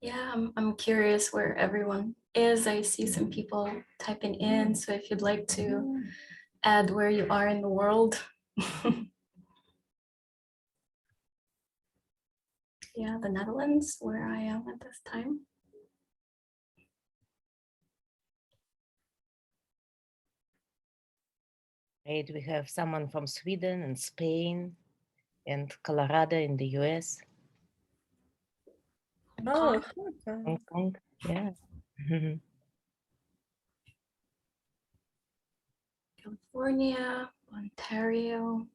Yeah, I'm curious where everyone is. I see some people typing in, so if you'd like to add where you are in the world. Yeah, the Netherlands, where I am at this time. Great, we have someone from Sweden and Spain and Colorado in the US. Oh, Hong Kong, yeah. California, Ontario.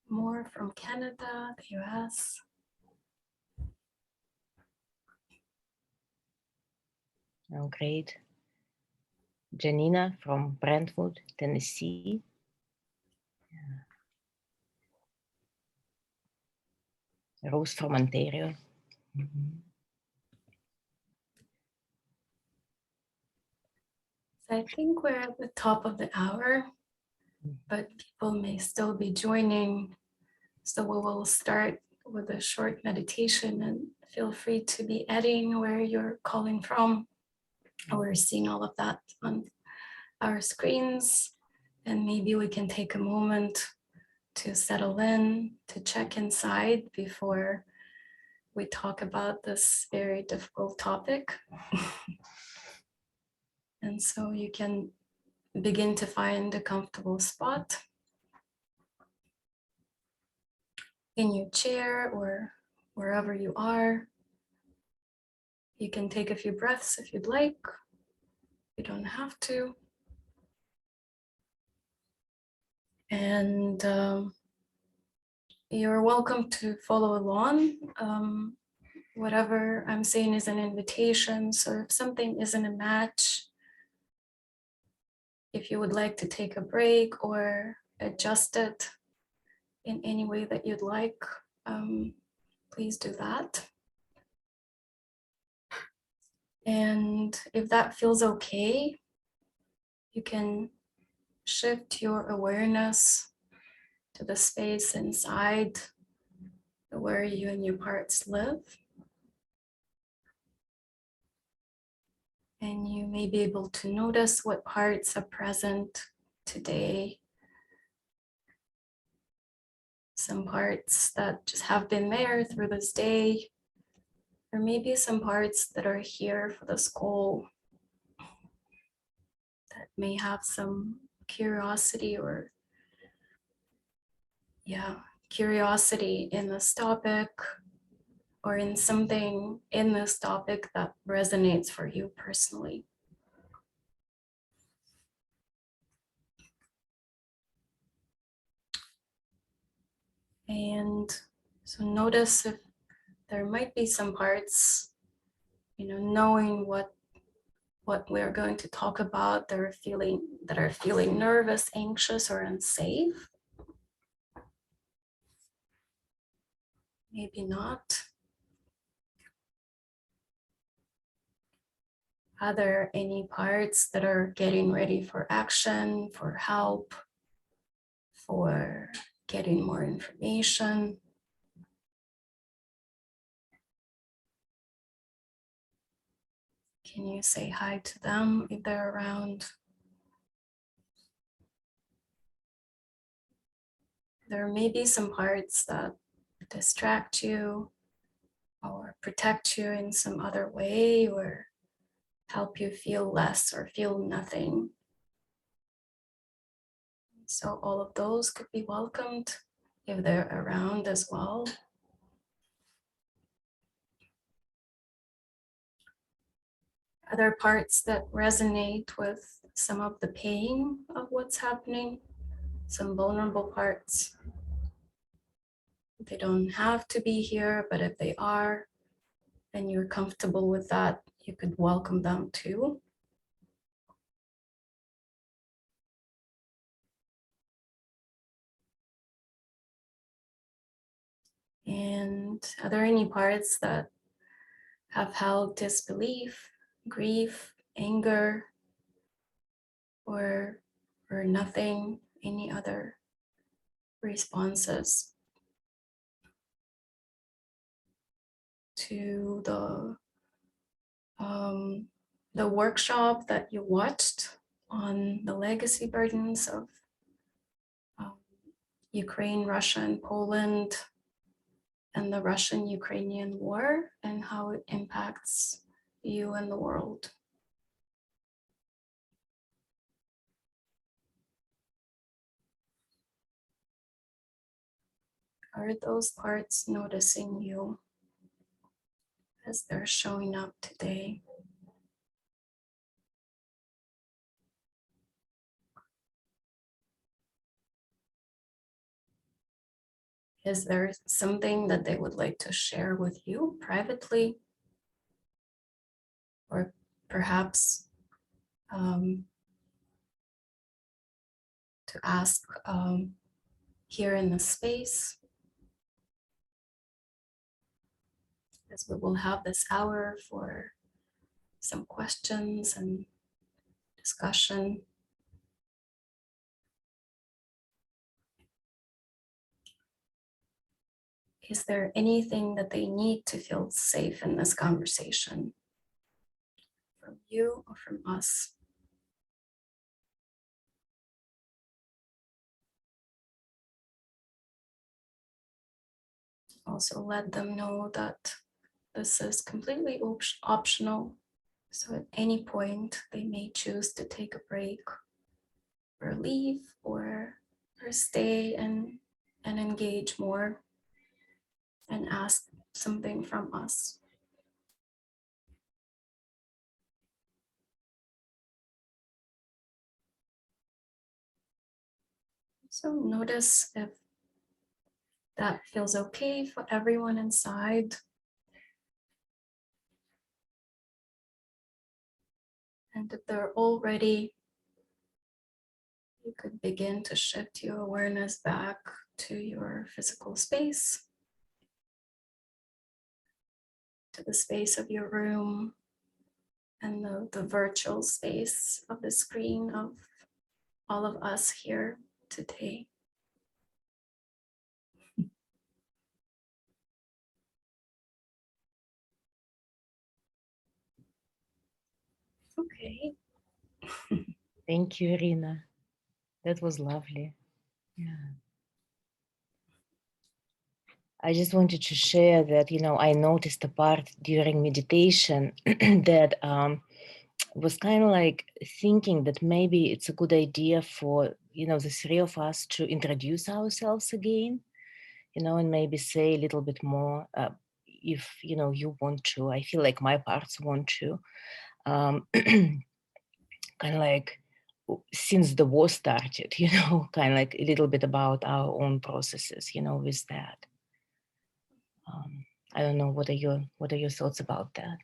More from Canada, the US. Oh, great. Janina from Brentwood, Tennessee. Yeah. Rose from Ontario. So I think we're at the top of the hour, but people may still be joining. So we will start with a short meditation, and feel free to be adding where you're calling from. We're seeing all of that on our screens, and maybe we can take a moment to settle in, to check inside before we talk about this very difficult topic. And so you can begin to find a comfortable spot in your chair or wherever you are. You can take a few breaths if you'd like. You don't have to. And you're welcome to follow along. Whatever I'm saying is an invitation. So if something isn't a match, if you would like to take a break or adjust it in any way that you'd like, please do that. And if that feels okay, you can shift your awareness to the space inside where you and your parts live. And you may be able to notice what parts are present today. Some parts that just have been there through this day, or maybe some parts that are here for this call that may have some curiosity or curiosity in this topic or in something in this topic that resonates for you personally. And so notice if there might be some parts, knowing what we're going to talk about, that are feeling nervous, anxious, or unsafe. Maybe not. Are there any parts that are getting ready for action, for help, for getting more information? Can you say hi to them if they're around? There may be some parts that distract you or protect you in some other way or help you feel less or feel nothing. So all of those could be welcomed if they're around as well. Other parts that resonate with some of the pain of what's happening, some vulnerable parts. They don't have to be here, but if they are, and you're comfortable with that, you could welcome them too. And are there any parts that have held disbelief, grief, anger, or nothing any other responses to the workshop that you watched on the legacy burdens of Ukraine, Russia, and Poland, and the Russian-Ukrainian war, and how it impacts you and the world. Are those parts noticing you as they're showing up today? Is there something that they would like to share with you privately? Or perhaps to ask here in the space? As we will have this hour for some questions and discussion. Is there anything that they need to feel safe in this conversation? From you or from us? Also let them know that this is completely optional. So at any point they may choose to take a break or leave or stay and engage more and ask something from us. So notice if that feels okay for everyone inside. And if they're all ready, you could begin to shift your awareness back to your physical space, to the space of your room, and the virtual space of the screen of all of us here today. Okay. Thank you, Iryna. That was lovely. Yeah. I just wanted to share that, I noticed a part during meditation that was kind of like thinking that maybe it's a good idea for, the three of us to introduce ourselves again, and maybe say a little bit more if, you want to. I feel like my parts want to. Kind of like since the war started, kind of like a little bit about our own processes, with that. I don't know, what are your thoughts about that?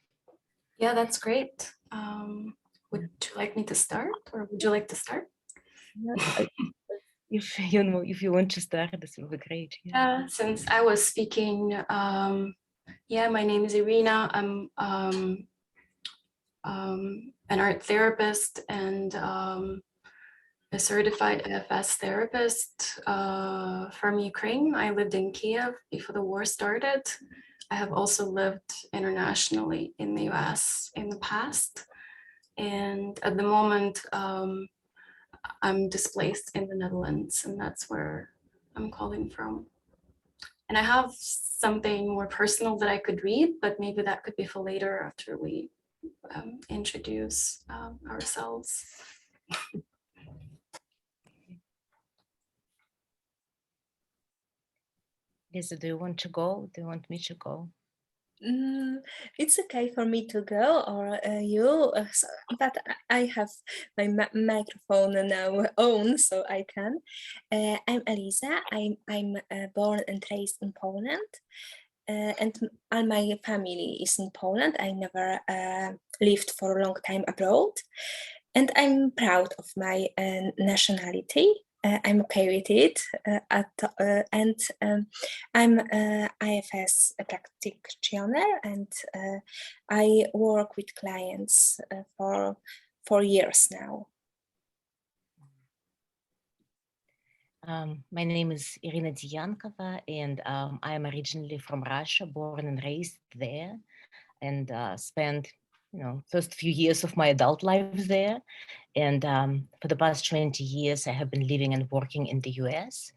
Yeah, that's great. Would you like me to start, or would you like to start? If you want to start, this will be great. Yeah, since I was speaking, yeah, my name is Iryna. I'm an art therapist and a certified IFS therapist from Ukraine. I lived in Kiev before the war started. I have also lived internationally in the US in the past. And at the moment, I'm displaced in the Netherlands, and that's where I'm calling from. And I have something more personal that I could read, but maybe that could be for later after we introduce ourselves. Lisa, do you want to go? Do you want me to go? It's okay for me to go, or you, but I have my microphone now on, so I can. I'm Eliza. I'm born and raised in Poland, and all my family is in Poland. I never lived for a long time abroad, and I'm proud of my nationality. I'm okay with it, and I'm IFS practitioner, and I work with clients for 4 years now. My name is Irina Diankova, and I am originally from Russia, born and raised there, and spent, first few years of my adult life there. And for the past 20 years, I have been living and working in the US.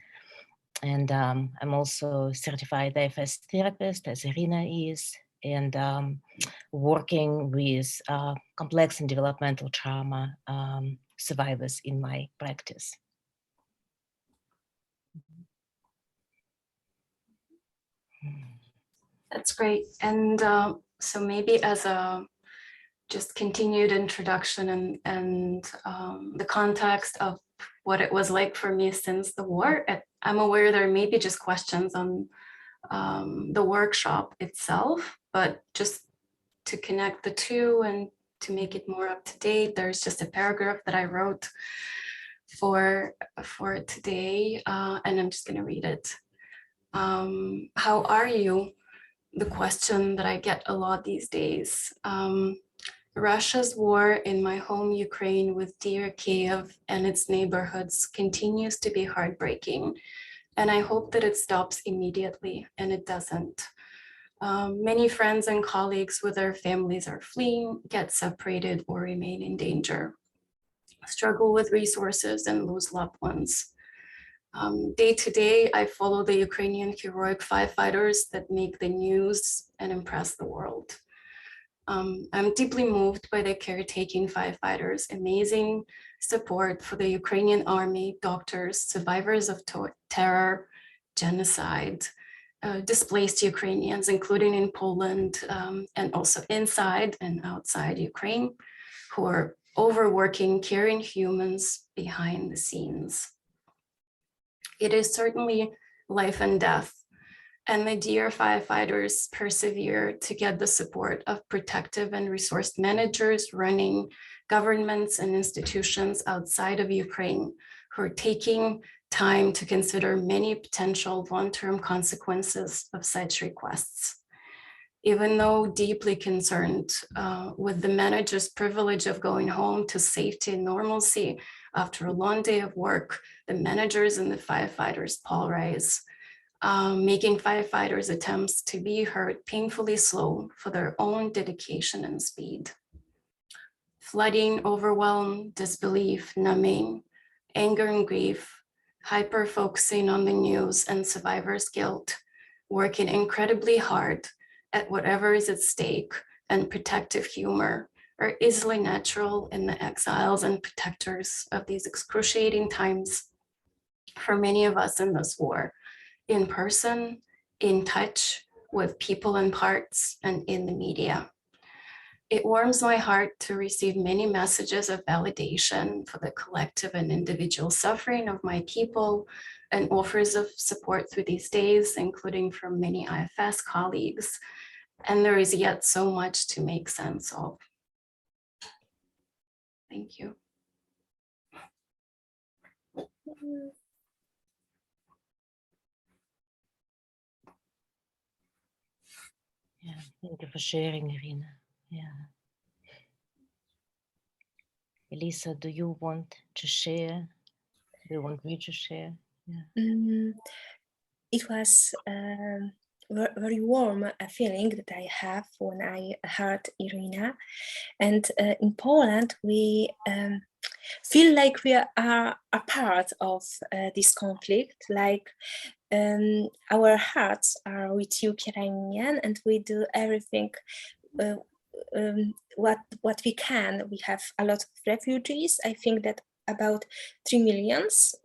And I'm also certified IFS therapist, as Iryna is, and working with complex and developmental trauma survivors in my practice. That's great. And so maybe as a just continued introduction and the context of what it was like for me since the war, I'm aware there may be just questions on the workshop itself, but just to connect the two and to make it more up to date, there's just a paragraph that I wrote for today, and I'm just going to read it. How are you? The question that I get a lot these days. Russia's war in my home Ukraine with dear Kiev and its neighborhoods continues to be heartbreaking, and I hope that it stops immediately, and it doesn't. Many friends and colleagues with their families are fleeing, get separated, or remain in danger, struggle with resources, and lose loved ones. Day to day, I follow the Ukrainian heroic firefighters that make the news and impress the world. I'm deeply moved by the caretaking firefighters, amazing support for the Ukrainian army, doctors, survivors of terror, genocide, displaced Ukrainians, including in Poland, and also inside and outside Ukraine, who are overworking, caring humans behind the scenes. It is certainly life and death, and the dear firefighters persevere to get the support of protective and resource managers running governments and institutions outside of Ukraine who are taking time to consider many potential long-term consequences of such requests. Even though deeply concerned with the manager's privilege of going home to safety and normalcy after a long day of work, the managers and the firefighters polarize, making firefighters' attempts to be heard painfully slow for their own dedication and speed. Flooding, overwhelm, disbelief, numbing, anger and grief, hyper-focusing on the news and survivors' guilt, working incredibly hard at whatever is at stake, and protective humor are easily natural in the exiles and protectors of these excruciating times for many of us in this war, in person, in touch with people and parts, and in the media. It warms my heart to receive many messages of validation for the collective and individual suffering of my people and offers of support through these days, including from many IFS colleagues. And there is yet so much to make sense of. Thank you. Yeah, thank you for sharing, Iryna. Yeah. Eliza, do you want to share? Do you want me to share? Yeah. It was very warm feeling that I have when I heard Iryna. And in Poland, we feel like we are a part of this conflict, like our hearts are with Ukrainian, and we do everything what we can. We have a lot of refugees. I think that about 3 millions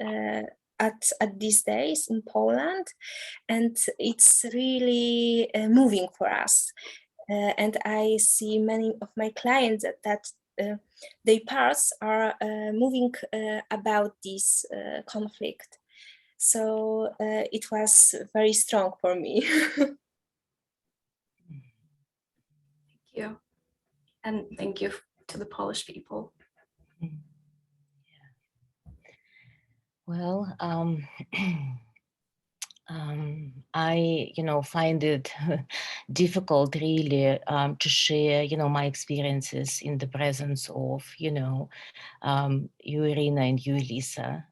at these days in Poland, and it's really moving for us. And I see many of my clients that their parts are moving about this conflict. So it was very strong for me. Thank you. And thank you to the Polish people. Well, I, find it difficult really to share, my experiences in the presence of, you, Iryna, and you, Eliza.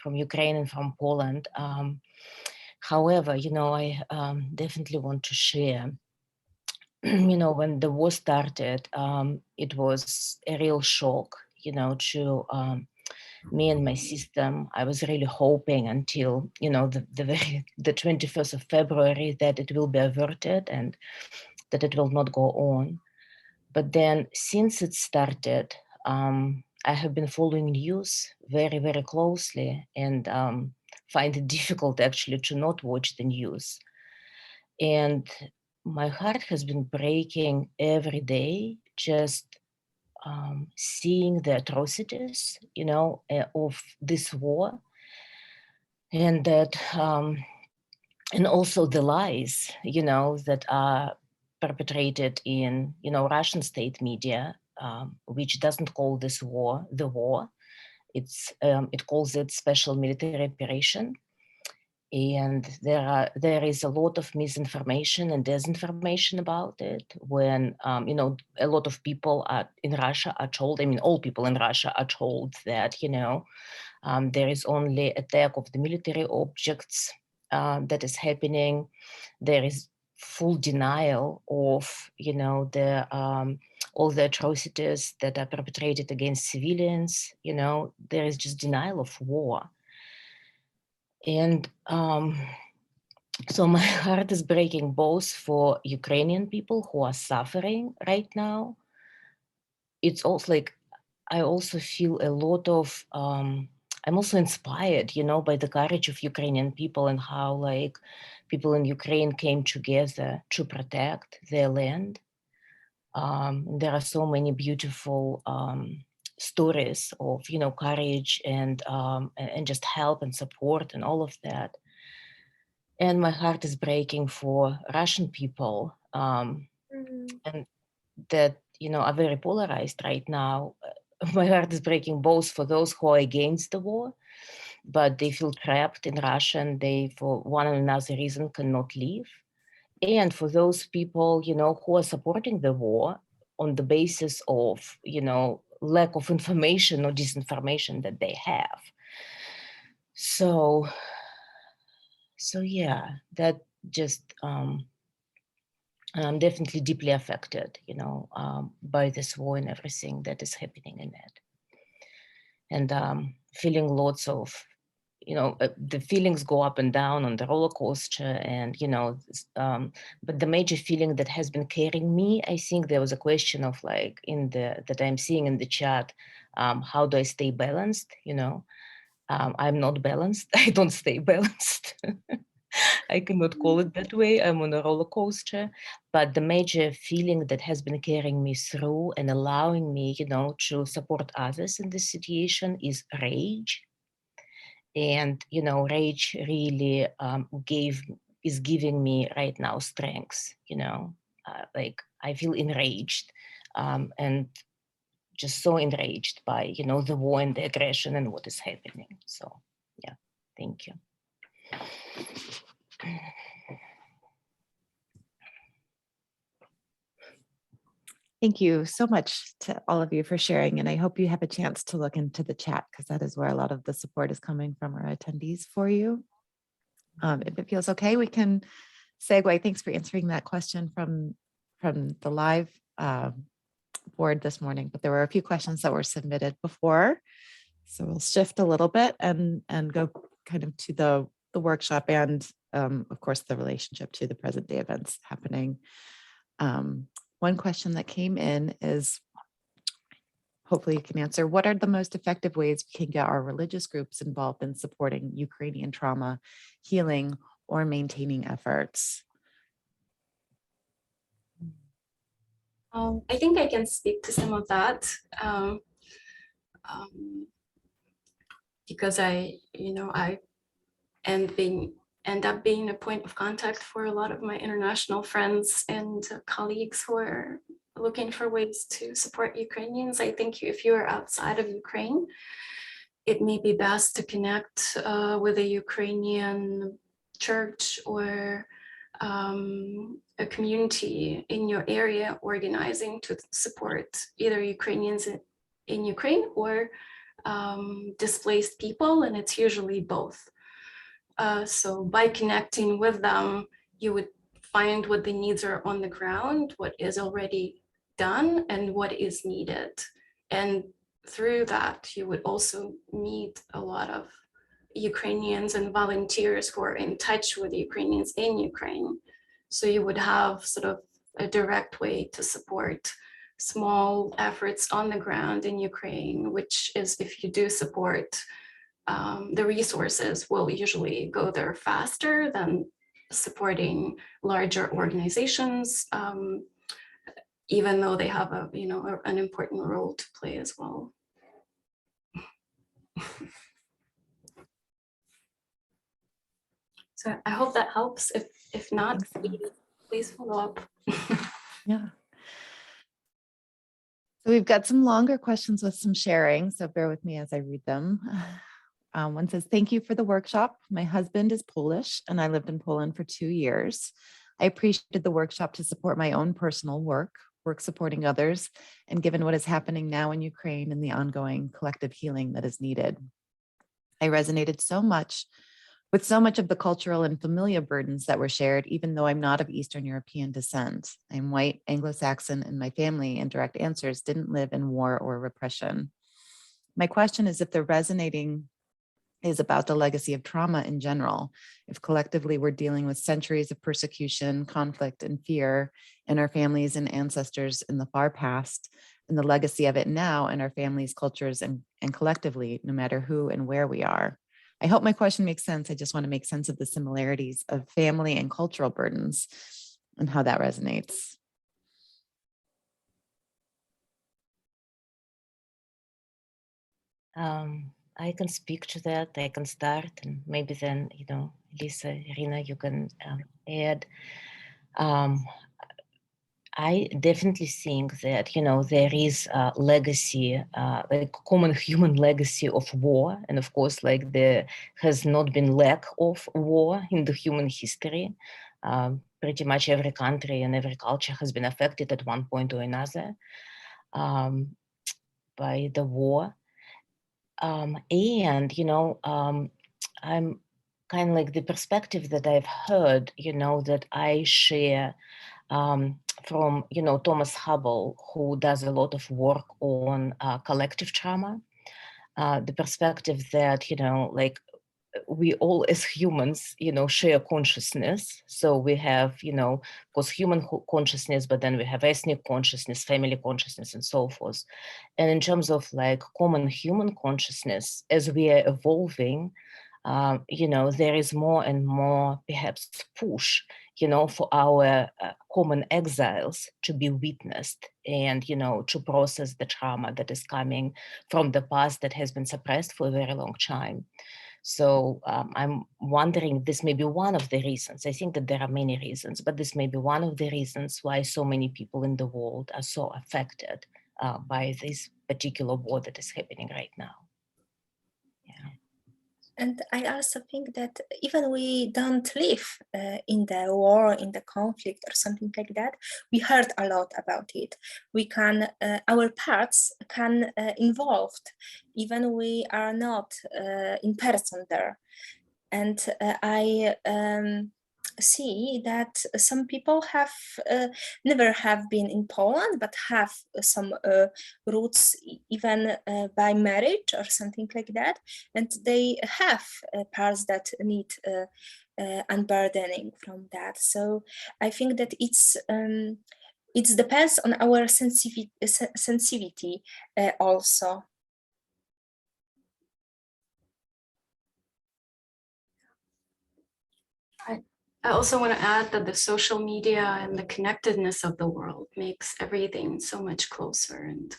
from Ukraine and from Poland. However, you know, I definitely want to share, you know, when the war started, it was a real shock, you know, to me and my system. I was really hoping until, you know, the 21st of February that it will be averted and that it will not go on. But then since it started, I have been following news very, very closely and find it difficult actually to not watch the news. And my heart has been breaking every day, just seeing the atrocities, you know, of this war, and that, and also the lies, you know, that are perpetrated in, you know, Russian state media, which doesn't call this war the war. It calls it special military operation. And there is a lot of misinformation and disinformation about it when, you know, a lot of people in Russia are told, I mean, all people in Russia are told that, you know, there is only attack of the military objects that is happening. There is full denial of, you know, all the atrocities that are perpetrated against civilians. You know, there is just denial of war. And so my heart is breaking both for Ukrainian people who are suffering right now. It's also like, I also feel a lot of, I'm also inspired, you know, by the courage of Ukrainian people and how like people in Ukraine came together to protect their land. There are so many beautiful stories of, you know, courage and just help and support and all of that. And my heart is breaking for Russian people, and that, you know, are very polarized right now. My heart is breaking both for those who are against the war, but they feel trapped in Russia and they, for one or another reason, cannot leave. And for those people, you know, who are supporting the war on the basis of, you know, lack of information or disinformation that they have. So yeah, that just, I'm definitely deeply affected, you know, by this war and everything that is happening in it. And feeling lots of, you know, the feelings go up and down on the roller coaster, and, you know, but the major feeling that has been carrying me, I think there was a question of like, that I'm seeing in the chat, how do I stay balanced, you know? I'm not balanced. I don't stay balanced. I cannot call it that way. I'm on a roller coaster. But the major feeling that has been carrying me through and allowing me, you know, to support others in this situation is rage. And, you know, rage really is giving me right now strength, you know, like I feel enraged and just so enraged by, you know, the war and the aggression and what is happening. So, yeah, thank you. Thank you so much to all of you for sharing. And I hope you have a chance to look into the chat, because that is where a lot of the support is coming from our attendees for you. If it feels okay, we can segue. Thanks for answering that question from the live board this morning, but there were a few questions that were submitted before. So we'll shift a little bit and go kind of to the workshop and of course the relationship to the present day events happening. One question that came in is, hopefully you can answer, what are the most effective ways we can get our religious groups involved in supporting Ukrainian trauma, healing, or maintaining efforts? I think I can speak to some of that because I end up being a point of contact for a lot of my international friends and colleagues who are looking for ways to support Ukrainians. I think if you are outside of Ukraine, it may be best to connect with a Ukrainian church or a community in your area organizing to support either Ukrainians in Ukraine or displaced people, and it's usually both. So by connecting with them, you would find what the needs are on the ground, what is already done, and what is needed. And through that, you would also meet a lot of Ukrainians and volunteers who are in touch with Ukrainians in Ukraine. So you would have sort of a direct way to support small efforts on the ground in Ukraine, which is, if you do support, the resources will usually go there faster than supporting larger organizations, even though they have a, an important role to play as well. So I hope that helps. If not, please follow up. Yeah. So we've got some longer questions with some sharing, so bear with me as I read them. One says, thank you for the workshop. My husband is Polish and I lived in Poland for 2 years. I appreciated the workshop to support my own personal work supporting others, and given what is happening now in Ukraine and the ongoing collective healing that is needed. I resonated with so much of the cultural and familial burdens that were shared, even though I'm not of Eastern European descent. I'm white, Anglo-Saxon, and my family in direct answers didn't live in war or repression. My question is if the resonating is about the legacy of trauma in general, if collectively we're dealing with centuries of persecution, conflict, and fear in our families and ancestors in the far past, and the legacy of it now in our families, cultures, and collectively, no matter who and where we are. I hope my question makes sense. I just want to make sense of the similarities of family and cultural burdens and how that resonates. I can speak to that. I can start, and maybe then, Lisa, Iryna, you can add. I definitely think that, there is a legacy, like common human legacy of war. And of course, like there has not been lack of war in the human history. Pretty much every country and every culture has been affected at one point or another by the war. I'm kind of like the perspective that I've heard, that I share from, Thomas Hubble, who does a lot of work on collective trauma, the perspective that, like we all as humans, share consciousness. So we have, of course, human consciousness, but then we have ethnic consciousness, family consciousness, and so forth. And in terms of like common human consciousness, as we are evolving, there is more and more perhaps push, for our common exiles to be witnessed and, to process the trauma that is coming from the past that has been suppressed for a very long time. So I'm wondering, this may be one of the reasons. I think that there are many reasons, but this may be one of the reasons why so many people in the world are so affected by this particular war that is happening right now. Yeah. And I also think that even we don't live in the war, in the conflict or something like that, we heard a lot about it. We can, our parts can involved, even we are not in person there. And I see that some people have never have been in Poland, but have some roots even by marriage or something like that, and they have parts that need unburdening from that. So I think that it depends on our sensitivity also. I also want to add that the social media and the connectedness of the world makes everything so much closer, and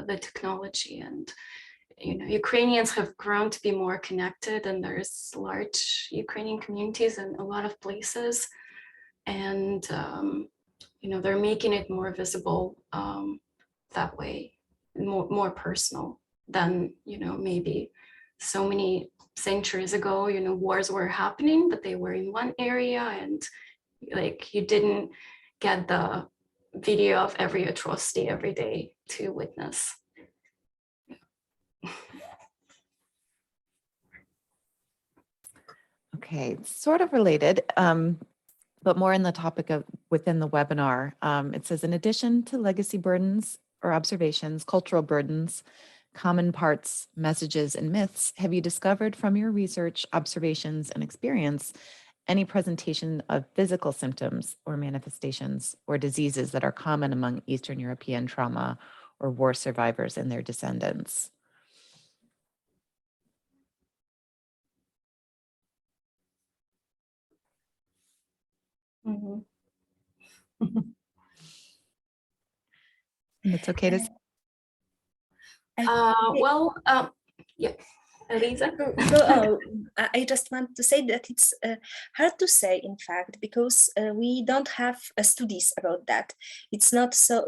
the technology, and Ukrainians have grown to be more connected, and there's large Ukrainian communities in a lot of places, and they're making it more visible that way, more personal than maybe so many centuries ago. Wars were happening, but they were in one area, and like you didn't get the video of every atrocity every day to witness. Okay, it's sort of related, but more in the topic of within the webinar. It says, in addition to legacy burdens or observations, cultural burdens, common parts, messages, and myths, have you discovered from your research, observations, and experience any presentation of physical symptoms or manifestations or diseases that are common among Eastern European trauma or war survivors and their descendants? Mhm. And it's okay to Well, yeah, Eliza. I just want to say that it's hard to say, in fact, because we don't have studies about that. It's not so,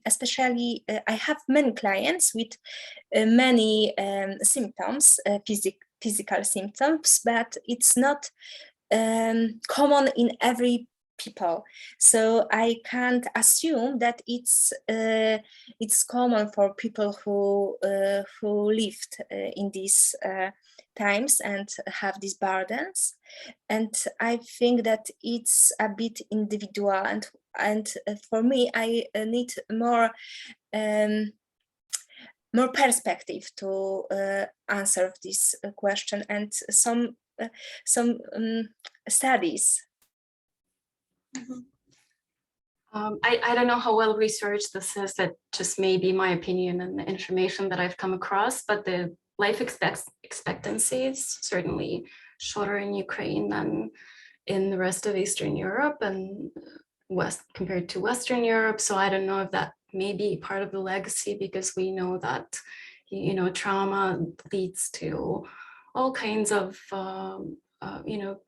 especially I have many clients with many symptoms, physical symptoms, but it's not common in every people. So I can't assume that it's common for people who lived in these times and have these burdens. And I think that it's a bit individual, and for me, I need more perspective to answer this question, and some studies. I don't know how well researched this is, that just may be my opinion and the information that I've come across, but the life expectancy is certainly shorter in Ukraine than in the rest of Eastern Europe and compared to Western Europe. So I don't know if that may be part of the legacy, because we know that, you know, trauma leads to all kinds of, you know,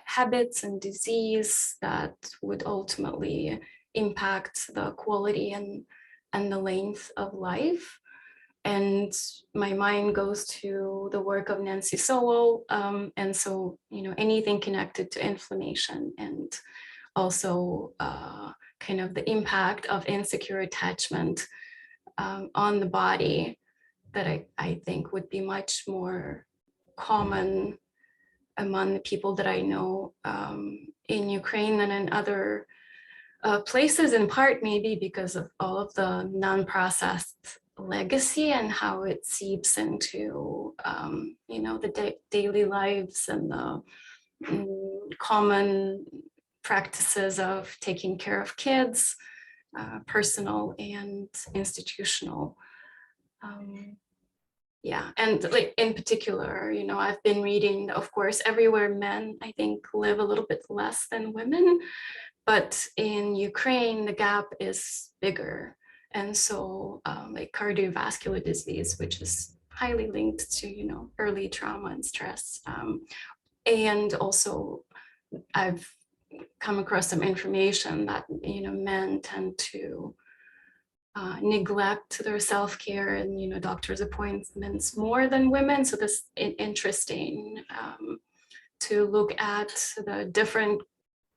habits and disease that would ultimately impact the quality and the length of life. And my mind goes to the work of Nancy Sowell. And so, you know, anything connected to inflammation and also kind of the impact of insecure attachment on the body, that I think would be much more common among the people that I know in Ukraine than in other places, in part maybe because of all of the non-processed legacy and how it seeps into you know, the daily lives and the common practices of taking care of kids, personal and institutional. Yeah, and like in particular, you know, I've been reading, of course, everywhere men, I think, live a little bit less than women, but in Ukraine, the gap is bigger. And so like cardiovascular disease, which is highly linked to, you know, early trauma and stress. And also I've come across some information that, you know, men tend to neglect their self-care and, you know, doctor's appointments more than women. So this is interesting to look at the different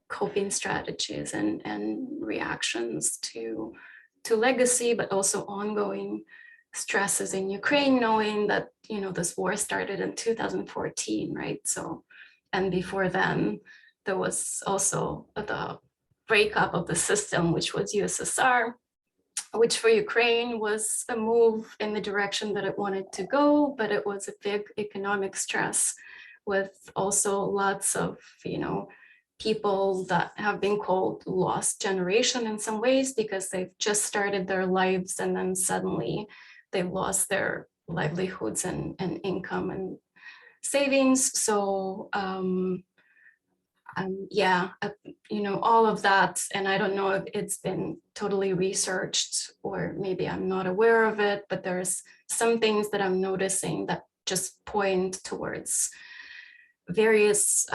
coping strategies and reactions to legacy, but also ongoing stresses in Ukraine, knowing that, you know, this war started in 2014, right? So, and before then, there was also the breakup of the system, which was USSR, which for Ukraine was a move in the direction that it wanted to go, but it was a big economic stress with also lots of, you know, people that have been called lost generation in some ways, because they've just started their lives and then suddenly they've lost their livelihoods and income and savings. So yeah, you know, all of that. And I don't know if it's been totally researched, or maybe I'm not aware of it, but there's some things that I'm noticing that just point towards various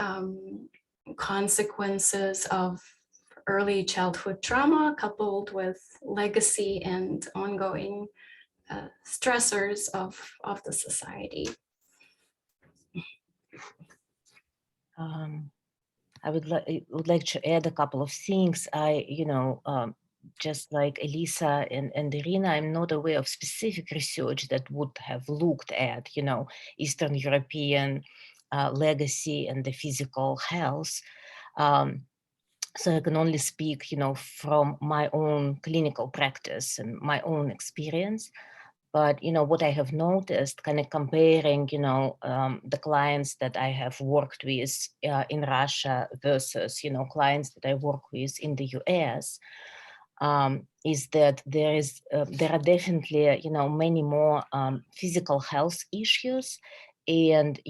consequences of early childhood trauma coupled with legacy and ongoing stressors of the society. I would like to add a couple of things. Just like Eliza and Iryna, I'm not aware of specific research that would have looked at, you know, Eastern European legacy and the physical health. So I can only speak, from my own clinical practice and my own experience. But, what I have noticed, kind of comparing, the clients that I have worked with in Russia versus, clients that I work with in the US, is that there are definitely, many more physical health issues and,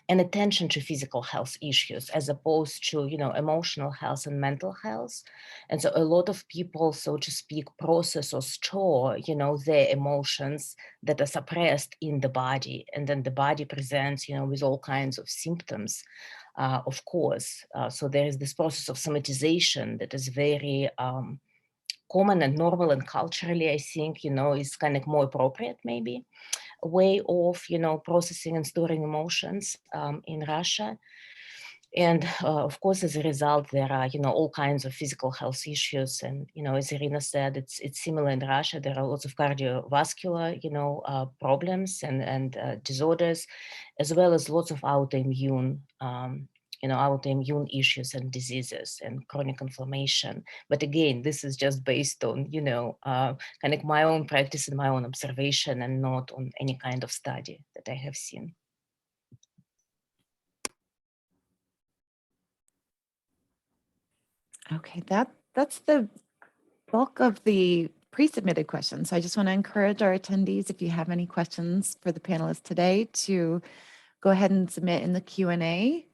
and attention to physical health issues as opposed to, emotional health and mental health. And so a lot of people, so to speak, process or store, their emotions that are suppressed in the body. And then the body presents, with all kinds of symptoms, of course. So there is this process of somatization that is very common and normal, and culturally, I think, is kind of more appropriate, maybe, way of, processing and storing emotions in Russia. And of course, as a result, there are, all kinds of physical health issues. And, as Iryna said, it's similar in Russia. There are lots of cardiovascular, problems and disorders, as well as lots of autoimmune autoimmune issues and diseases and chronic inflammation. But again, this is just based on, kind of my own practice and my own observation, and not on any kind of study that I have seen. Okay, that's the bulk of the pre-submitted questions. So I just want to encourage our attendees, if you have any questions for the panelists today, to go ahead and submit in the Q&A.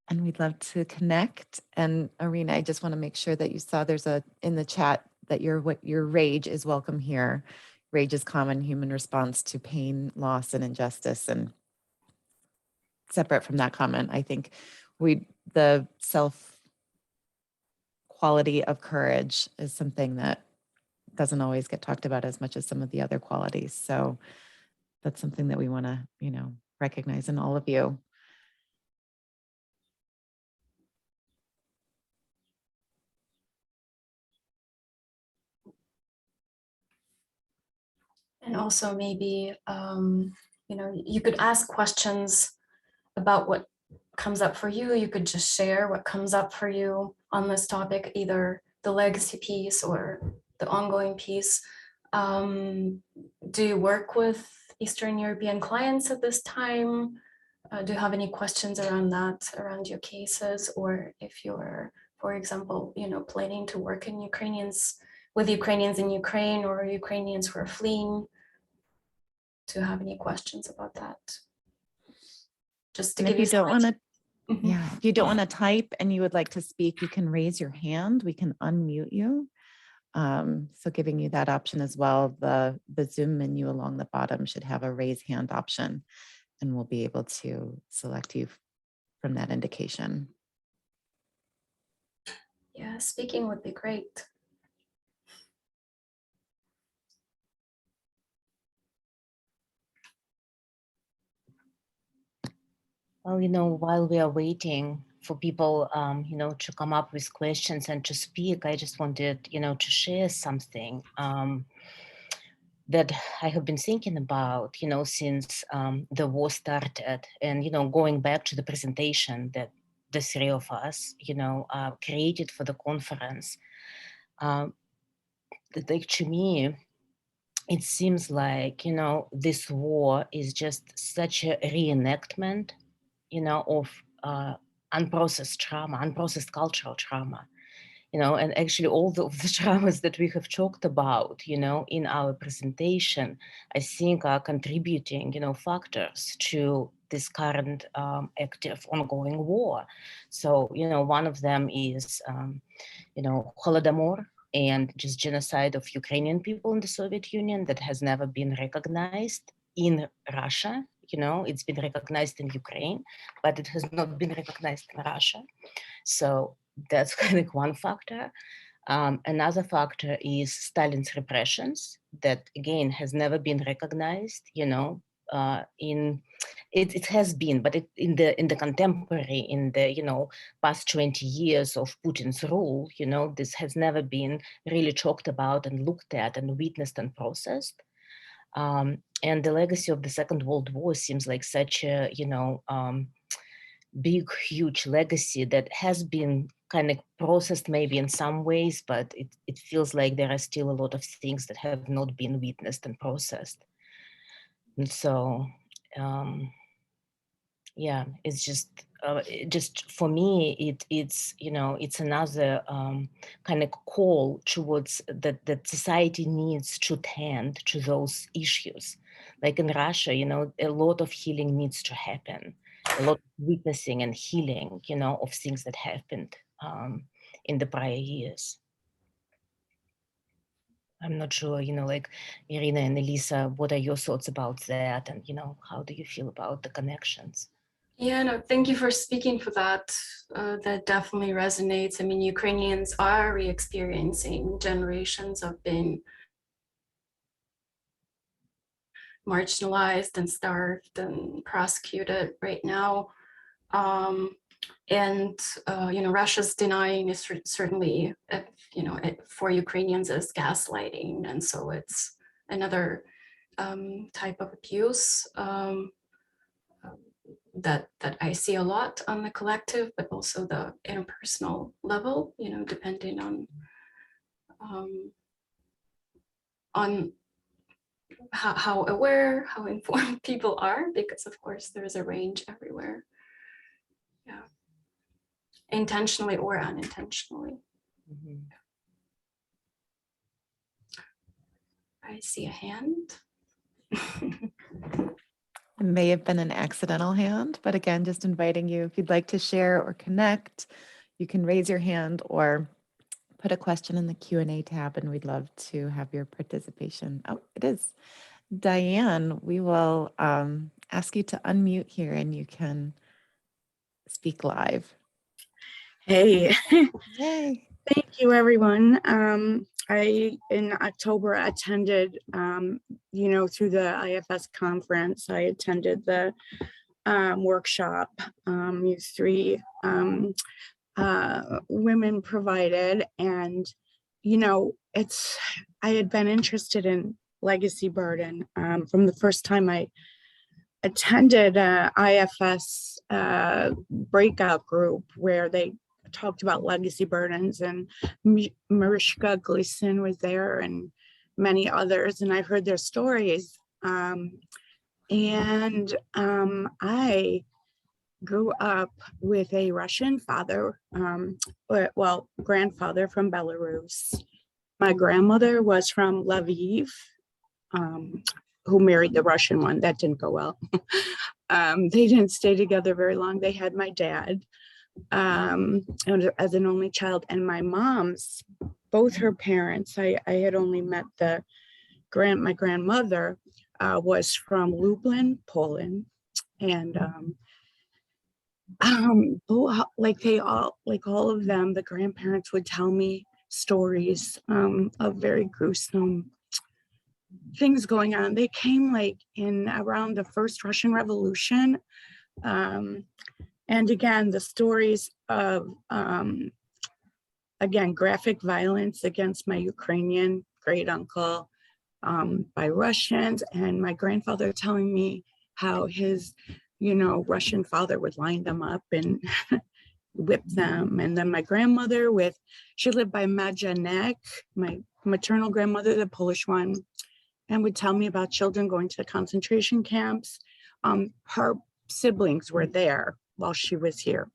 And we'd love to connect. And Iryna, I just want to make sure that you saw there's in the chat that your rage is welcome here. Rage is common human response to pain, loss, and injustice. And separate from that comment, I think the self quality of courage is something that doesn't always get talked about as much as some of the other qualities. So that's something that we want to, recognize in all of you. And also maybe, you could ask questions about what comes up for you. You could just share what comes up for you on this topic, either the legacy piece or the ongoing piece. Do you work with Eastern European clients at this time? Do you have any questions around that, around your cases? Or if you're, for example, planning to work with Ukrainians in Ukraine, or Ukrainians who are fleeing? Do you have any questions about that? Just to give you some idea. Yeah, if you don't want to type and you would like to speak, you can raise your hand. We can unmute you. So giving you that option as well. The Zoom menu along the bottom should have a raise hand option, and we'll be able to select you from that indication. Yeah, speaking would be great. Well, while we are waiting for people, to come up with questions and to speak, I just wanted, to share something that I have been thinking about, since the war started, and, going back to the presentation that the three of us, created for the conference, that to me, it seems like, this war is just such a reenactment, of unprocessed trauma, unprocessed cultural trauma, and actually all the traumas that we have talked about, in our presentation, I think are contributing, factors to this current active ongoing war. So, one of them is, Holodomor, and just genocide of Ukrainian people in the Soviet Union that has never been recognized in Russia. It's been recognized in Ukraine, but it has not been recognized in Russia. So that's kind of one factor. Another factor is Stalin's repressions that, again, has never been recognized, it has been, but in the contemporary, in the, past 20 years of Putin's rule, this has never been really talked about and looked at and witnessed and processed. And the legacy of the Second World War seems like such a, big, huge legacy that has been kind of processed maybe in some ways, but it feels like there are still a lot of things that have not been witnessed and processed. And so, yeah, it's just for me, it's another kind of call towards that society needs to tend to those issues. Like in Russia, a lot of healing needs to happen, a lot of witnessing and healing, of things that happened in the prior years. I'm not sure, like Iryna and Eliza, what are your thoughts about that? And, how do you feel about the connections? Yeah, no, thank you for speaking for that. That definitely resonates. I mean, Ukrainians are re-experiencing generations of being marginalized and starved and prosecuted right now. Russia's denying is certainly, for Ukrainians is gaslighting. And so it's another type of abuse that I see a lot on the collective, but also the interpersonal level, depending on how aware, how informed people are, because of course there's a range everywhere. Yeah, intentionally or unintentionally. Mm-hmm. I see a hand. It may have been an accidental hand, but again, just inviting you, if you'd like to share or connect, you can raise your hand or put a question in the Q&A tab, and we'd love to have your participation. Oh, it is. Diane, we will ask you to unmute here and you can speak live. Hey, Yay. thank you, everyone. I, in October, attended, through the IFS conference, I attended the workshop you three women provided. And, I had been interested in legacy burden from the first time I attended a IFS breakout group where they talked about legacy burdens, and Mikucka Gleason was there and many others, and I've heard their stories. I grew up with a Russian father, grandfather from Belarus. My grandmother was from Lviv, who married the Russian one. That didn't go well. They didn't stay together very long. They had my dad as an only child, and my mom's, both her parents, I had only met my grandmother was from Lublin, Poland. And all of them, the grandparents would tell me stories of very gruesome things going on. They came in around the first Russian Revolution. And again, the stories of, graphic violence against my Ukrainian great uncle by Russians, and my grandfather telling me how his, Russian father would line them up and whip them. And then my grandmother she lived by Majanek, my maternal grandmother, the Polish one, and would tell me about children going to concentration camps. Her siblings were there while she was here.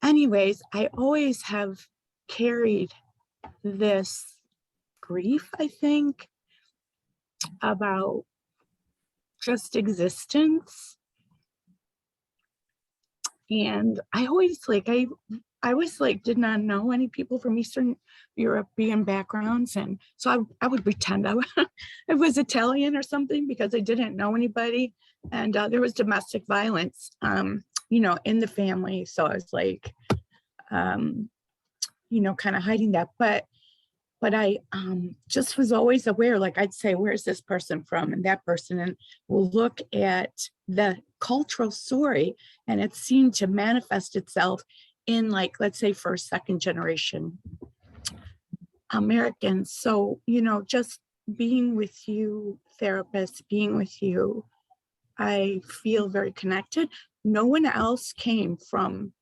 Anyways, I always have carried this grief, I think, about just existence. And I always did not know any people from Eastern European backgrounds. And so I would pretend I was Italian or something because I didn't know anybody. And there was domestic violence, in the family. So I was kind of hiding that. But I just was always aware, I'd say, where's this person from, and that person, and we'll look at the cultural story, and it seemed to manifest itself in let's say first, second generation Americans. So, just being with you, therapists, being with you, I feel very connected. No one else came from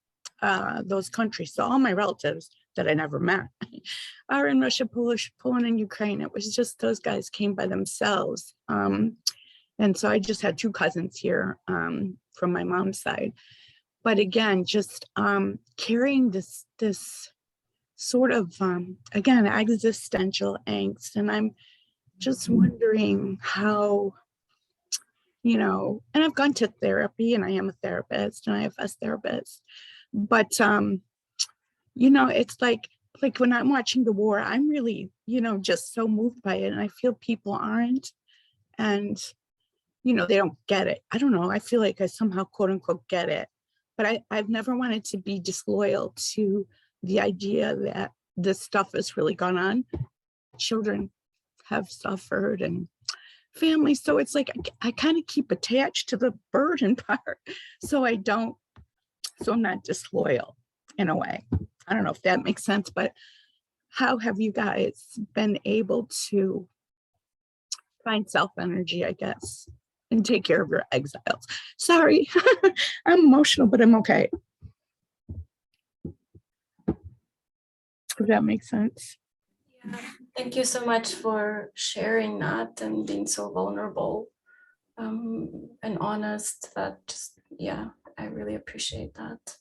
those countries. So all my relatives that I never met are in Russia, Poland, and Ukraine. It was just those guys came by themselves. And so I just had 2 cousins here from my mom's side. But again, just carrying this sort of, again, existential angst. And I'm just wondering how, you know, and I've gone to therapy and I am a therapist, an IFS therapist. But, you know, it's like when I'm watching the war, I'm really, you know, just so moved by it. And I feel people aren't. And, you know, they don't get it. I don't know. I feel like I somehow, quote unquote, get it. But I've never wanted to be disloyal to the idea that this stuff has really gone on. Children have suffered and families. So it's like I kind of keep attached to the burden part. So I'm not disloyal in a way. I don't know if that makes sense, but how have you guys been able to find self-energy, I guess, and take care of your exiles? Sorry, I'm emotional, but I'm okay. Does that make sense? Yeah, thank you so much for sharing that and being so vulnerable and honest. That just, yeah, I really appreciate that.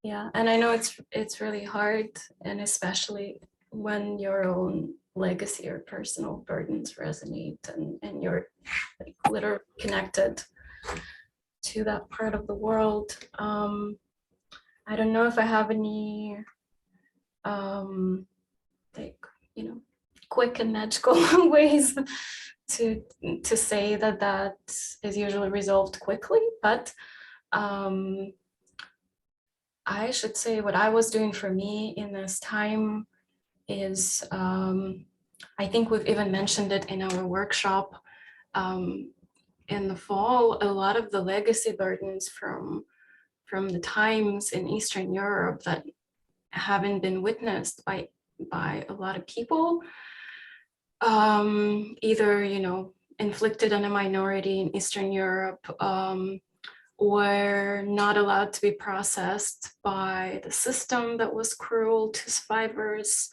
Yeah, and I know it's really hard, and especially when your own legacy or personal burdens resonate and you're like literally connected to that part of the world. I don't know if I have any like, you know, quick and magical ways to say that is usually resolved quickly, but I should say what I was doing for me in this time is, I think we've even mentioned it in our workshop in the fall, a lot of the legacy burdens from the times in Eastern Europe that haven't been witnessed by a lot of people, either, you know, inflicted on a minority in Eastern Europe, or not allowed to be processed by the system that was cruel to survivors,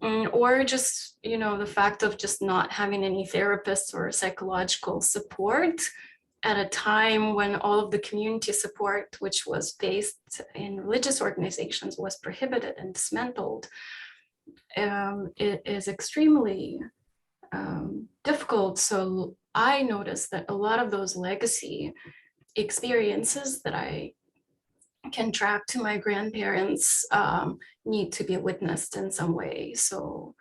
or just, you know, the fact of just not having any therapists or psychological support at a time when all of the community support, which was based in religious organizations, was prohibited and dismantled. It is extremely difficult. So I noticed that a lot of those legacy experiences that I can track to my grandparents need to be witnessed in some way. So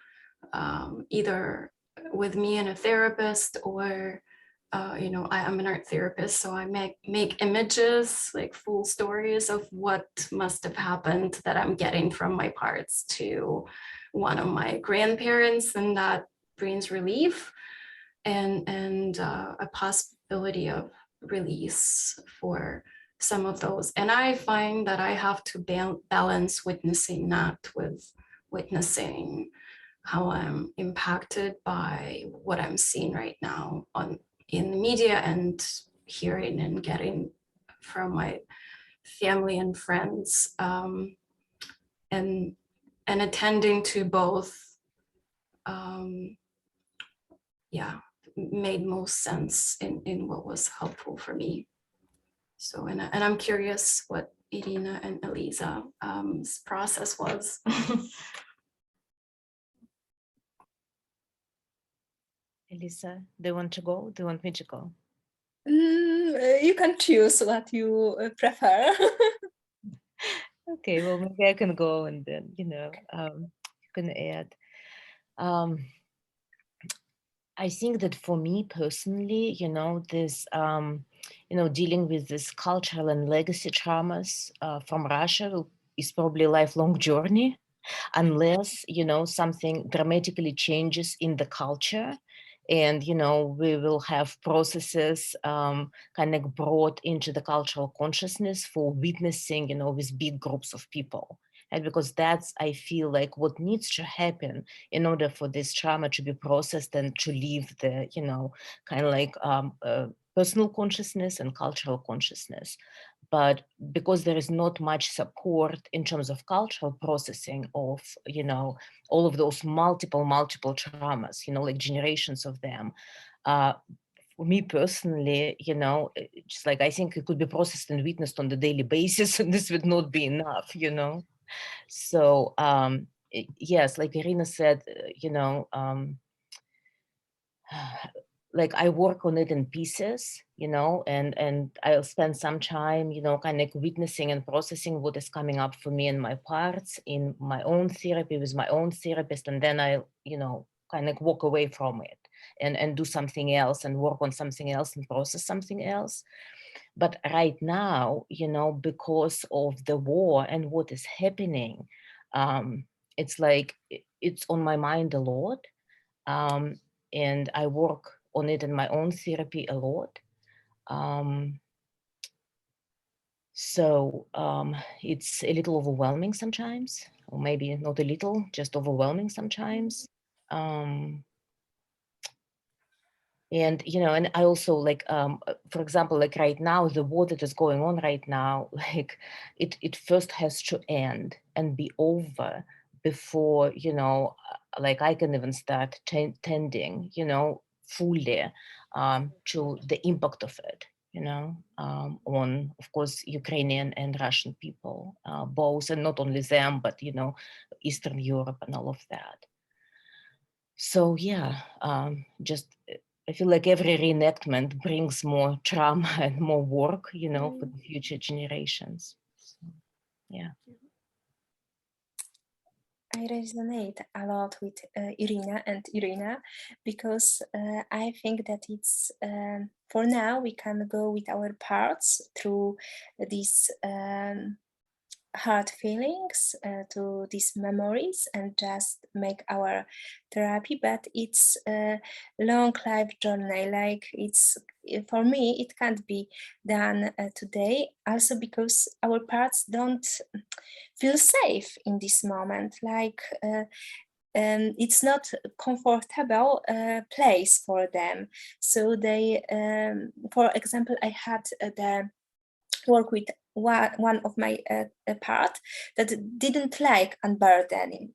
either with me and a therapist, or you know, I'm an art therapist, so I make images, like full stories of what must have happened that I'm getting from my parts to one of my grandparents, and that brings relief and a possibility of release for some of those. And I find that I have to balance witnessing that with witnessing how I'm impacted by what I'm seeing right now in the media and hearing and getting from my family and friends, and attending to both, yeah, made most sense in what was helpful for me. So, and I'm curious what Iryna and Eliza's process was. Eliza, do you want to go? Do you want me to go? You can choose what you prefer. Okay, well, maybe I can go and then, you know, you can add. I think that for me personally, you know, this, you know, dealing with this cultural and legacy traumas from Russia is probably a lifelong journey, unless, you know, something dramatically changes in the culture. And, you know, we will have processes kind of brought into the cultural consciousness for witnessing, you know, with big groups of people. right? Because that's, I feel like, what needs to happen in order for this trauma to be processed and to leave the, you know, kind of like personal consciousness and cultural consciousness. But because there is not much support in terms of cultural processing of, you know, all of those multiple traumas, you know, like generations of them, for me personally, you know, just like I think it could be processed and witnessed on the daily basis, and this would not be enough, you know. So yes, like Iryna said, you know, like I work on it in pieces, you know, and I'll spend some time, you know, kind of witnessing and processing what is coming up for me in my parts, in my own therapy with my own therapist, and then I, you know, kind of walk away from it and do something else and work on something else and process something else. But right now, you know, because of the war and what is happening, it's like it's on my mind a lot. And I work on it in my own therapy a lot. So it's a little overwhelming sometimes, or maybe not a little, just overwhelming sometimes. And, you know, and I also like, for example, like right now, the war that is going on right now, like it first has to end and be over before, you know, like I can even start tending, you know, fully to the impact of it, you know, on, of course, Ukrainian and Russian people, both, and not only them, but, you know, Eastern Europe and all of that. So yeah, just I feel like every reenactment brings more trauma and more work, you know, for the future generations. So, yeah. I resonate a lot with Iryna and Iryna, because I think that it's, for now, we can go with our parts through these hard feelings, to these memories, and just make our therapy. But it's a long life journey. Like, it's, for me, it can't be done today, also because our parts don't feel safe in this moment. Like, it's not a comfortable place for them. So they, for example, I had the work with one of my part that didn't like unburdening.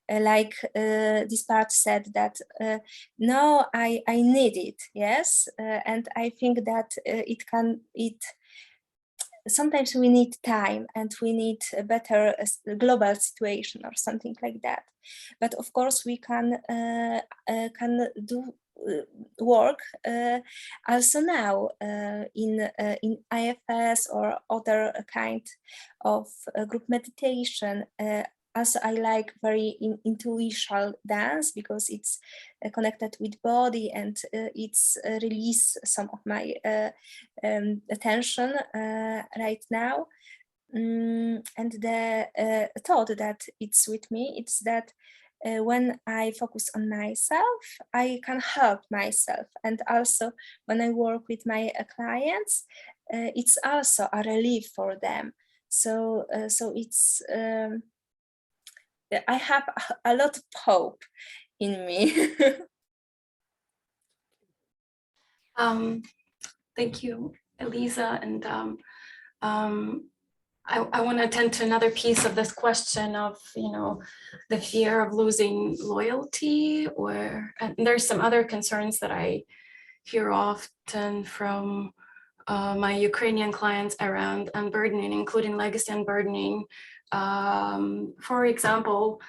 Like, this part said that, no, I need it, yes, and I think that sometimes we need time and we need a better global situation or something like that. But of course we can do work also now in IFS or other kind of group meditation. Also, I like very intuitional dance, because it's connected with body, and it's release some of my attention right now. And the thought that it's with me, it's that when I focus on myself, I can help myself. And also when I work with my clients, it's also a relief for them. So it's, I have a lot of hope in me. Thank you, Eliza. And I want to attend to another piece of this question of, you know, the fear of losing loyalty, and there's some other concerns that I hear often from my Ukrainian clients around unburdening, including legacy unburdening. For example,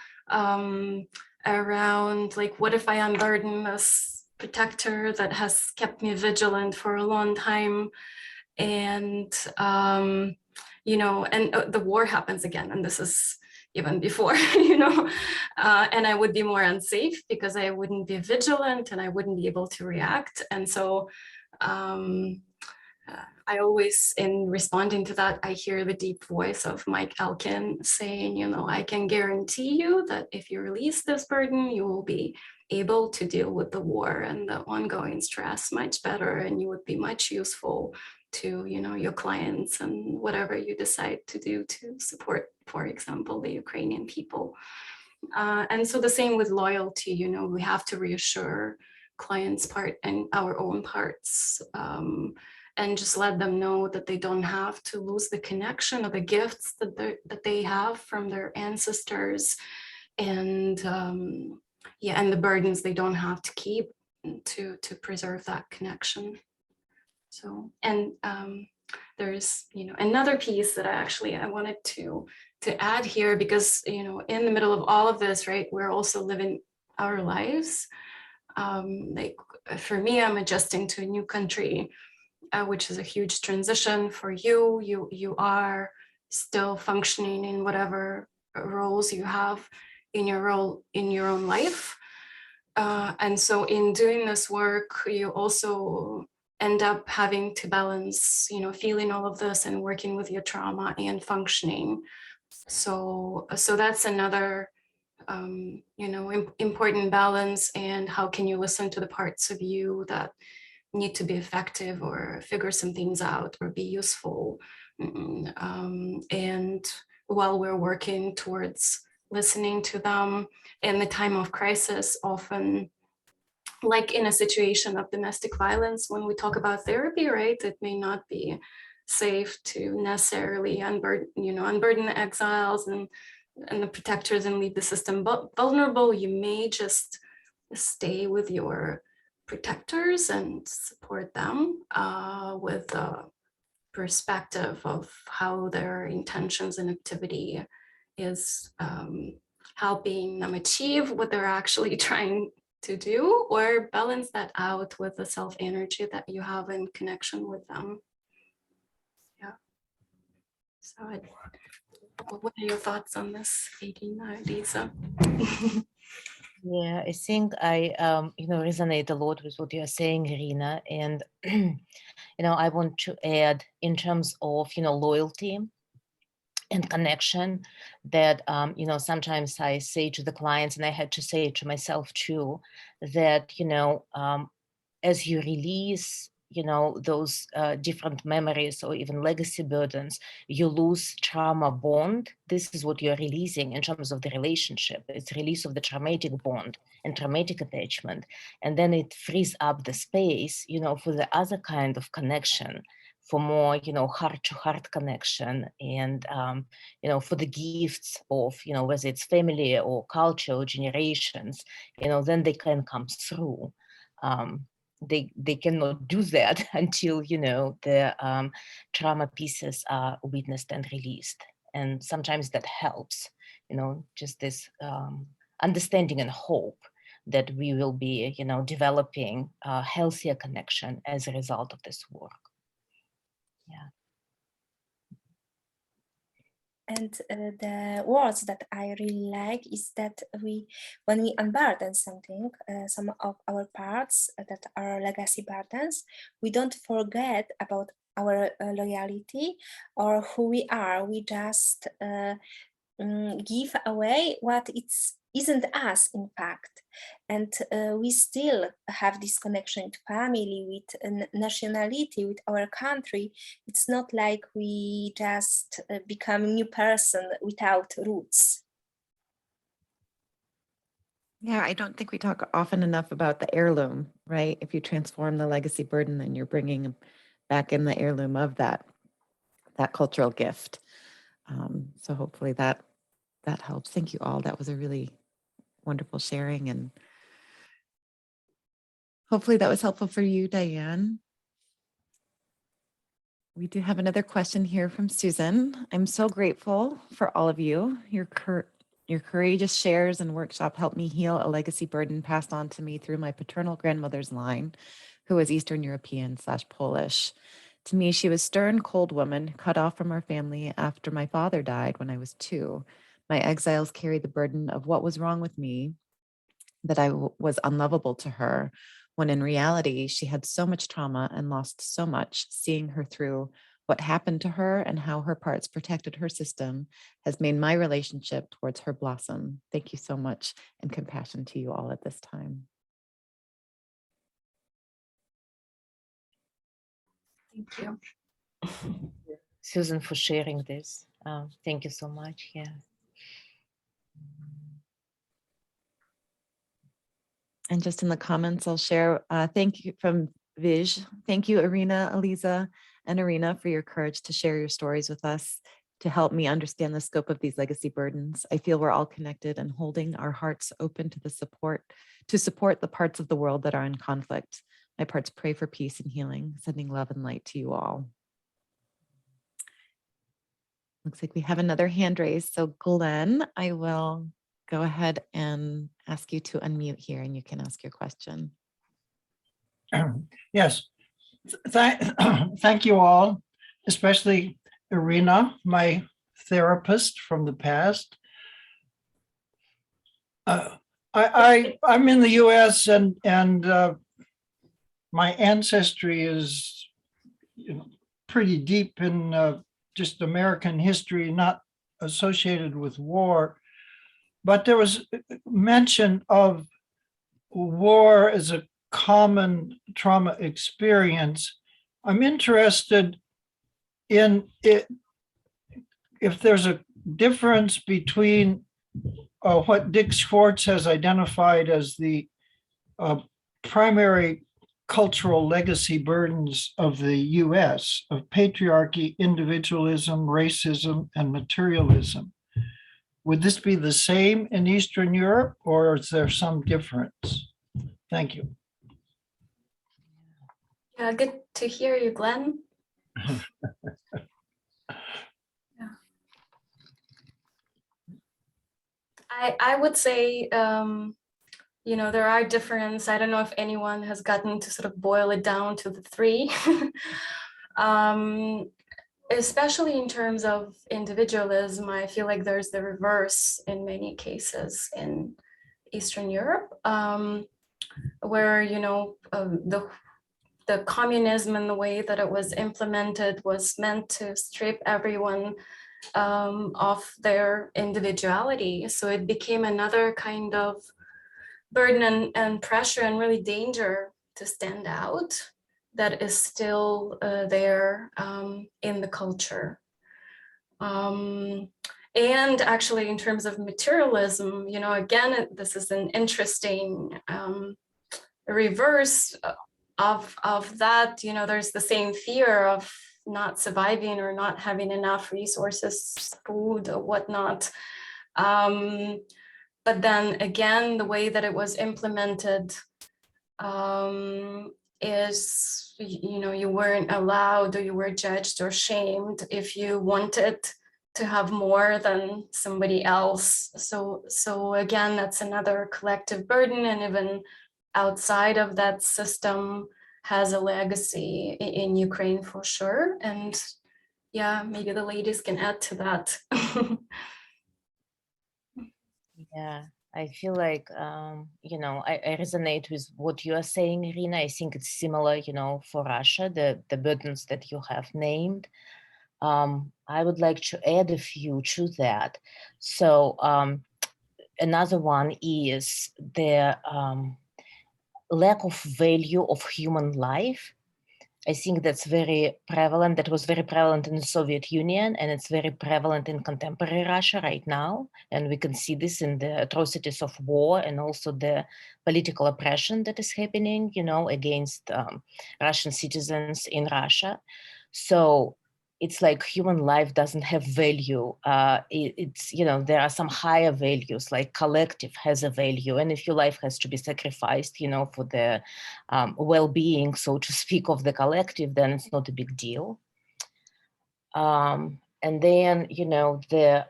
around like, what if I unburden this protector that has kept me vigilant for a long time, and you know, and the war happens again, and this is even before, you know, and I would be more unsafe because I wouldn't be vigilant and I wouldn't be able to react. And so I always, in responding to that, I hear the deep voice of Mike Elkin saying, you know, I can guarantee you that if you release this burden, you will be able to deal with the war and the ongoing stress much better, and you would be much useful to, you know, your clients and whatever you decide to do to support, for example, the Ukrainian people. And so the same with loyalty, you know, we have to reassure clients' part and our own parts, and just let them know that they don't have to lose the connection or the gifts that they have from their ancestors, and yeah, and the burdens they don't have to keep to preserve that connection. So, and there's, you know, another piece that I wanted to add here, because, you know, in the middle of all of this, right, we're also living our lives. Like for me, I'm adjusting to a new country, which is a huge transition for you. You are still functioning in whatever roles you have in your role in your own life. And so in doing this work, you also end up having to balance, you know, feeling all of this and working with your trauma and functioning. So that's another, you know, important balance. And how can you listen to the parts of you that need to be effective or figure some things out or be useful? And while we're working towards listening to them in the time of crisis, often, like in a situation of domestic violence, when we talk about therapy, right, it may not be safe to necessarily unburden the exiles and the protectors and leave the system vulnerable. You may just stay with your protectors and support them with the perspective of how their intentions and activity is helping them achieve what they're actually trying to do, or balance that out with the self energy that you have in connection with them. Yeah. So what are your thoughts on this, Irina, Eliza? Yeah, I think I, you know, resonate a lot with what you're saying, Iryna. And, you know, I want to add in terms of, you know, loyalty and connection that, you know, sometimes I say to the clients, and I had to say it to myself too, that, you know, as you release, you know, those different memories or even legacy burdens, you lose trauma bond. This is what you're releasing in terms of the relationship. It's release of the traumatic bond and traumatic attachment. And then it frees up the space, you know, for the other kind of connection, for more, you know, heart-to-heart connection, and, you know, for the gifts of, you know, whether it's family or culture or generations, you know, then they can come through. They cannot do that until, you know, the trauma pieces are witnessed and released. And sometimes that helps, you know, just this understanding and hope that we will be, you know, developing a healthier connection as a result of this work. Yeah. And the words that I really like is that when we unburden something, some of our parts that are legacy burdens, we don't forget about our loyalty or who we are. We just give away what isn't us, in fact. And we still have this connection to family, with nationality, with our country. It's not like we just become a new person without roots. Yeah, I don't think we talk often enough about the heirloom, right? If you transform the legacy burden, then you're bringing back in the heirloom of that cultural gift. So hopefully that helps. Thank you all. That was a really wonderful sharing, and hopefully that was helpful for you, Diane. We do have another question here from Susan. I'm so grateful for all of you. Your courageous shares and workshop helped me heal a legacy burden passed on to me through my paternal grandmother's line, who was Eastern European/Polish. To me, she was a stern, cold woman, cut off from our family after my father died when I was 2. My exiles carried the burden of what was wrong with me, that I was unlovable to her, when in reality, she had so much trauma and lost so much. Seeing her through what happened to her and how her parts protected her system has made my relationship towards her blossom. Thank you so much, and compassion to you all at this time. Thank you. Susan, for sharing this. Thank you so much. Yeah. And just in the comments, I'll share, thank you from Vij. Thank you, Iryna, Eliza, and Iryna for your courage to share your stories with us, to help me understand the scope of these legacy burdens. I feel we're all connected and holding our hearts open to support the parts of the world that are in conflict. My parts pray for peace and healing, sending love and light to you all. Looks like we have another hand raised. So Glenn, I will go ahead and ask you to unmute here and you can ask your question. Yes, thank you all, especially Iryna, my therapist from the past. I'm in the US and my ancestry is pretty deep in just American history, not associated with war. But there was mention of war as a common trauma experience. I'm interested in it, if there's a difference between what Dick Schwartz has identified as the primary cultural legacy burdens of the US, of patriarchy, individualism, racism, and materialism. Would this be the same in Eastern Europe, or is there some difference? Thank you. Yeah, good to hear you, Glenn. Yeah. I would say, there are differences. I don't know if anyone has gotten to sort of boil it down to the three. Especially in terms of individualism, I feel like there's the reverse in many cases in Eastern Europe, where, the communism and the way that it was implemented was meant to strip everyone of their individuality. So it became another kind of burden and pressure and really danger to stand out that is still there in the culture. And actually in terms of materialism, again, this is an interesting reverse of that. There's the same fear of not surviving or not having enough resources, food or whatnot. But then again, the way that it was implemented is, you weren't allowed, or you were judged or shamed if you wanted to have more than somebody else. So again, that's another collective burden, and even outside of that system has a legacy in Ukraine for sure. And yeah, maybe the ladies can add to that. Yeah, I feel like, I resonate with what you are saying, Iryna. I think it's similar, for Russia, the burdens that you have named. I would like to add a few to that. So another one is the lack of value of human life. I think that's very prevalent. That was very prevalent in the Soviet Union, and it's very prevalent in contemporary Russia right now. And we can see this in the atrocities of war and also the political oppression that is happening, against Russian citizens in Russia. So it's like human life doesn't have value. It's, there are some higher values, like collective has a value. And if your life has to be sacrificed, for the well-being, so to speak, of the collective, then it's not a big deal. And then, the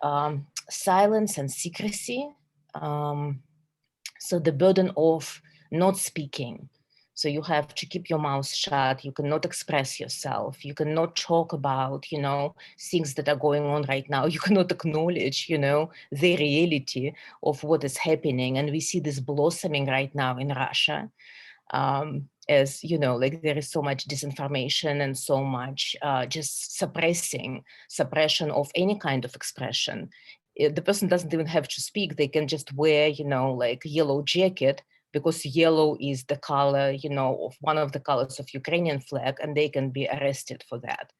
silence and secrecy. So the burden of not speaking. So you have to keep your mouth shut. You cannot express yourself. You cannot talk about, things that are going on right now. You cannot acknowledge, the reality of what is happening. And we see this blossoming right now in Russia. As you know, like there is so much disinformation and so much just suppression of any kind of expression. The person doesn't even have to speak. They can just wear, you know, like yellow jacket, because yellow is the color, you know, of one of the colors of Ukrainian flag, and they can be arrested for that.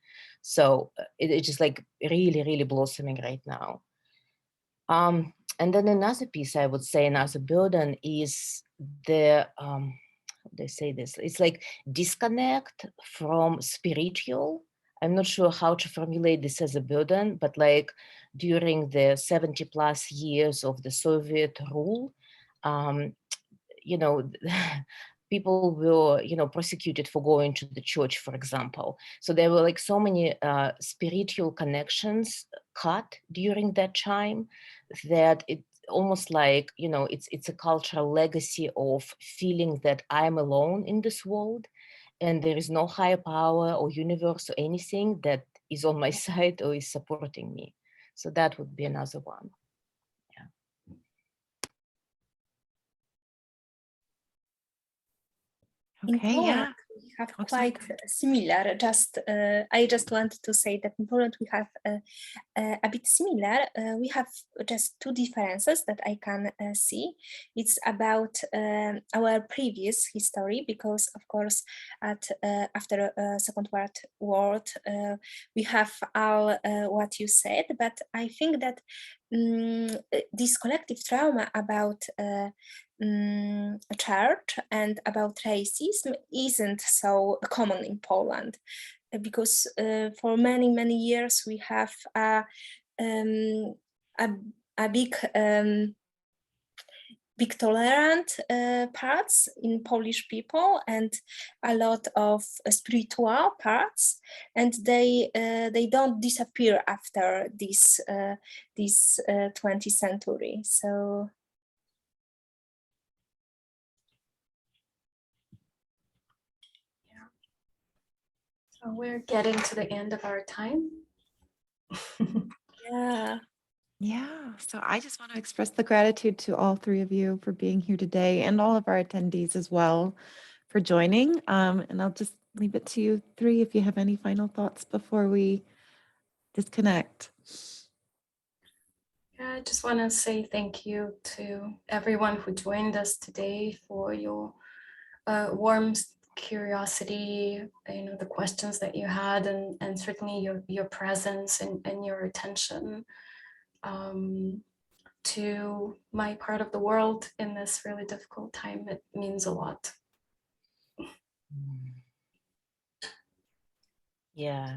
So it's just like really, really blossoming right now. And then another piece, I would say, another burden is the, how do I say this? It's like disconnect from spiritual. I'm not sure how to formulate this as a burden, but like during the 70 plus years of the Soviet rule, you know, people were, you know, prosecuted for going to the church, for example. So there were like so many spiritual connections cut during that time that it almost like, you know, it's a cultural legacy of feeling that I'm alone in this world and there is no higher power or universe or anything that is on my side or is supporting me. So that would be another one. In Okay, Poland, yeah. we have Oh, sorry, quite similar. I just want to say that in Poland we have a bit similar. We have just two differences that I can see. It's about our previous history, because of course, after Second World War, we have all what you said. But I think that this collective trauma about church and about racism isn't so common in Poland, because for many years we have a big tolerant parts in Polish people and a lot of spiritual parts, and they don't disappear after this 20th century. So So we're getting to the end of our time. yeah. yeah. So I just want to express the gratitude to all three of you for being here today, and all of our attendees as well for joining. And I'll just leave it to you three if you have any final thoughts before we disconnect. Yeah, I just want to say thank you to everyone who joined us today for your warm curiosity, you know, the questions that you had, and certainly your presence and your attention to my part of the world in this really difficult time. It means a lot. Yeah,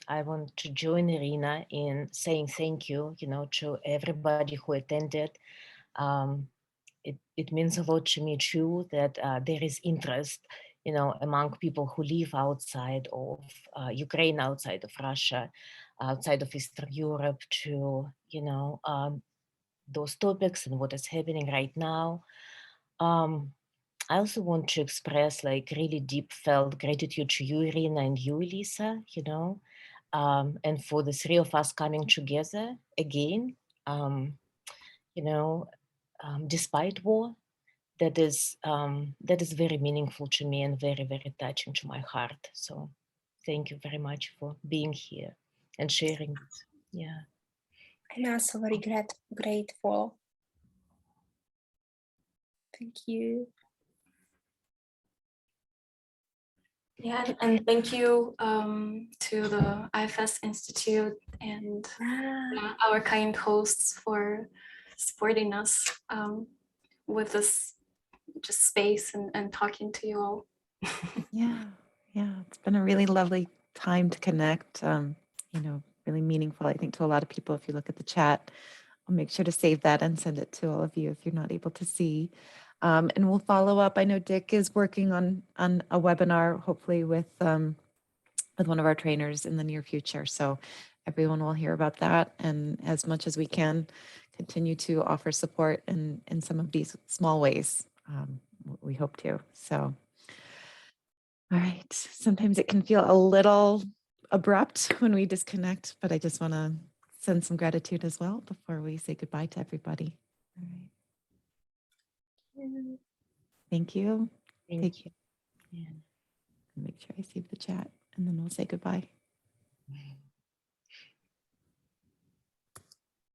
I want to join Iryna in saying thank you, you know, to everybody who attended. It means a lot to me too that there is interest, you know, among people who live outside of Ukraine, outside of Russia, outside of Eastern Europe, to, you know, those topics and what is happening right now. I also want to express like really deep felt gratitude to you, Iryna, and you, Eliza, you know, and for the three of us coming together again, you know, despite war. That is very meaningful to me and very, very touching to my heart. So thank you very much for being here and sharing this. Yeah. I'm also very grateful. Thank you. Yeah, and thank you to the IFS Institute and our kind hosts for supporting us with this just space and talking to you all. Yeah, it's been a really lovely time to connect. You know, really meaningful, I think, to a lot of people. If you look at the chat, I'll make sure to save that and send it to all of you if you're not able to see. And we'll follow up. I know Dick is working on a webinar, hopefully with one of our trainers in the near future. So everyone will hear about that, and as much as we can, continue to offer support in some of these small ways. We hope to. So. All right. Sometimes it can feel a little abrupt when we disconnect, but I just want to send some gratitude as well before we say goodbye to everybody. All right. Thank you. Take care. Yeah. Make sure I save the chat and then we'll say goodbye.